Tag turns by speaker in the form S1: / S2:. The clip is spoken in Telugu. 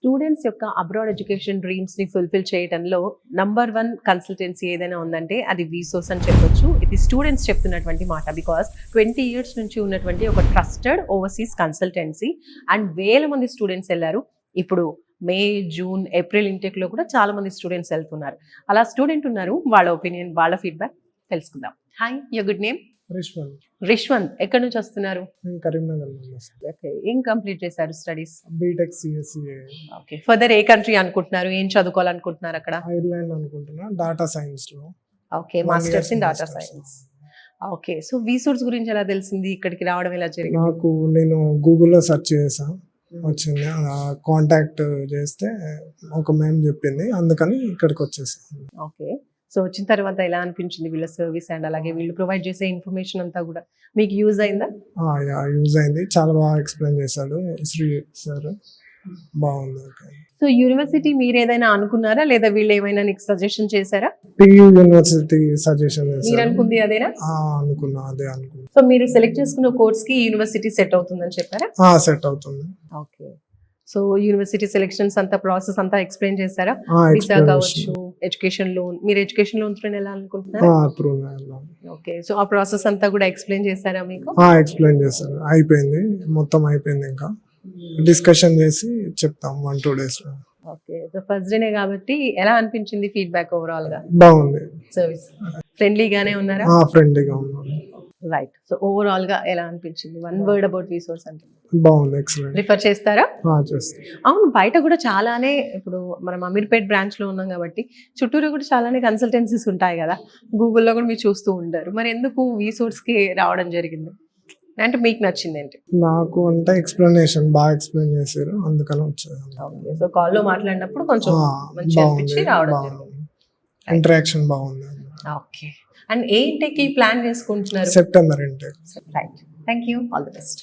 S1: స్టూడెంట్స్ యొక్క అబ్రాడ్ ఎడ్యుకేషన్ డ్రీమ్స్ ని ఫుల్ఫిల్ చేయడంలో నంబర్ 1 కన్సల్టెన్సీ ఏదైనా ఉందంటే అది వీసోస్ అని చెప్పొచ్చు. ఇది స్టూడెంట్స్ చెప్తున్నటువంటి మాట. బికాస్ 20 years నుంచి ఉన్నటువంటి ఒక ట్రస్టెడ్ ఓవర్సీస్ కన్సల్టెన్సీ అండ్ వేల మంది స్టూడెంట్స్ వెళ్ళారు. ఇప్పుడు మే, జూన్, ఏప్రిల్ ఇంటెక్ లో కూడా చాలా మంది స్టూడెంట్స్ వెళ్తున్నారు. అలా స్టూడెంట్ ఉన్నారు, వాళ్ళ ఒపీనియన్, వాళ్ళ ఫీడ్బ్యాక్ తెలుసుకుందాం. Hi, your good name? Rishwanth. ఎక్కడి నుంచి వస్తున్నారు?
S2: కరీంనగర్.
S1: ఓకే, ఏం కంప్లీట్ చేశారు studies?
S2: BTech CSCA.
S1: Okay, further ఏ కంట్రీ అనుకుంటున్నారు? ఏం చదువుకోవాలనుకుంటున్నారు అక్కడ?
S2: ఐర్లాండ్ అనుకుంటున్నా, డాటా సైన్స్ లో.
S1: Okay, masters in data science. Okay, so వీసోర్స్ గురించి ఎలా తెలిసింది? ఇక్కడికి రావడం ఎలా జరిగింది?
S2: నేను గూగుల్లో సెర్చ్ చేసా, వచ్చింది. కాంటాక్ట్ చేస్తే ఒక మేం చెప్పింది, అందుకని ఇక్కడికి వచ్చేసాను.
S1: ఓకే, సో వచ్చిన తర్వాత ఎలా అనిపించింది వీళ్ళ సర్వీస్ అండ్ అలాగే వీళ్ళు ప్రొవైడ్ చేసే ఇన్ఫర్మేషన్ అంతా కూడా మీకు యూజ్ అయిందా?
S2: యూజ్ అయింది, చాలా బాగా ఎక్స్ప్లెయిన్ చేశాడు శ్రీ సార్, బాగుంది.
S1: సో యూనివర్సిటీ మీరు ఏదైనా అనుకున్నారా లేదా వీళ్ళు ఏమైనా నీకు సజెషన్ చేశారా?
S2: టీయూ యూనివర్సిటీ సజెషన్
S1: మీరు అనుకుంది అదేనా?
S2: అనుకున్నా.
S1: సో మీరు సెలెక్ట్ చేసుకున్న కోర్స్ కి యూనివర్సిటీ సెట్ అవుతుందని చెప్పారా?
S2: సెట్ అవుతుంది.
S1: ఓకే, సో యూనివర్సిటీ సెలెక్షన్స్ అంతా ప్రాసెస్ అంతా ఎక్స్ప్లెయిన్ చేశారా? వీసా కావచ్చు, ఎడ్యుకేషన్ లోన్. మీరు ఎడ్యుకేషన్ లోన్ ఎలా అనుకుంటున్నారు? ఓకే, సో ఆ ప్రాసెస్ అంతా కూడా ఎక్స్ప్లెయిన్ చేశారా మీకు?
S2: ఎక్స్ప్లెయిన్ చేశారు, అయిపోయింది, మొత్తం అయిపోయింది. ఇంకా డిస్కషన్ చేసి చెప్తాం 1-2 days లో.
S1: ఓకే, సో ఫస్ట్ డేనే కాబట్టి ఎలా అనిపించింది ఫీడ్బ్యాక్ ఓవరాల్ గా?
S2: బాగుంది.
S1: సర్వీస్ ఫ్రెండ్లీగానే ఉన్నారా?
S2: ఫ్రెండ్లీగా ఉన్నాను.
S1: రైట్, సో ఓవరాల్ గా ఎలా అనిపించింది? 1 word అబౌట్ వీసోర్స్ అంటే?
S2: బాగుంది, ఎక్సలెంట్.
S1: రిఫర్ చేస్తారా?
S2: చేస్తాను.
S1: అవును, బయట కూడా చాలానే, ఇప్పుడు మనం అమీర్పేట్ బ్రాంచ్ లో ఉన్నాం కాబట్టి చుట్టూరు కూడా చాలానే కన్సల్టెన్సీస్ ఉంటాయి కదా, గూగుల్లో కూడా మీరు చూస్తూ ఉంటారు. మరి ఎందుకు వీసోర్స్ కి రావడం జరిగింది? అంటే మీకు నచ్చింది ఏంటి?
S2: నాకు అంటే ఎక్స్ప్లెనేషన్ బాగా ఎక్స్ప్లెయిన్ చేశారు, అందుకని వచ్చాను.
S1: ఓకే, సో కాల్లో మాట్లాడినప్పుడు కొంచెం మంచి అనిపించి రావడం జరిగింది.
S2: ఇంటరాక్షన్ బాగుంది.
S1: ఓకే, అండ్ ఏ ఇంటెక్ ప్లాన్ చేసుకుంటున్నారు?
S2: September intake.
S1: Right, thank you, all the best.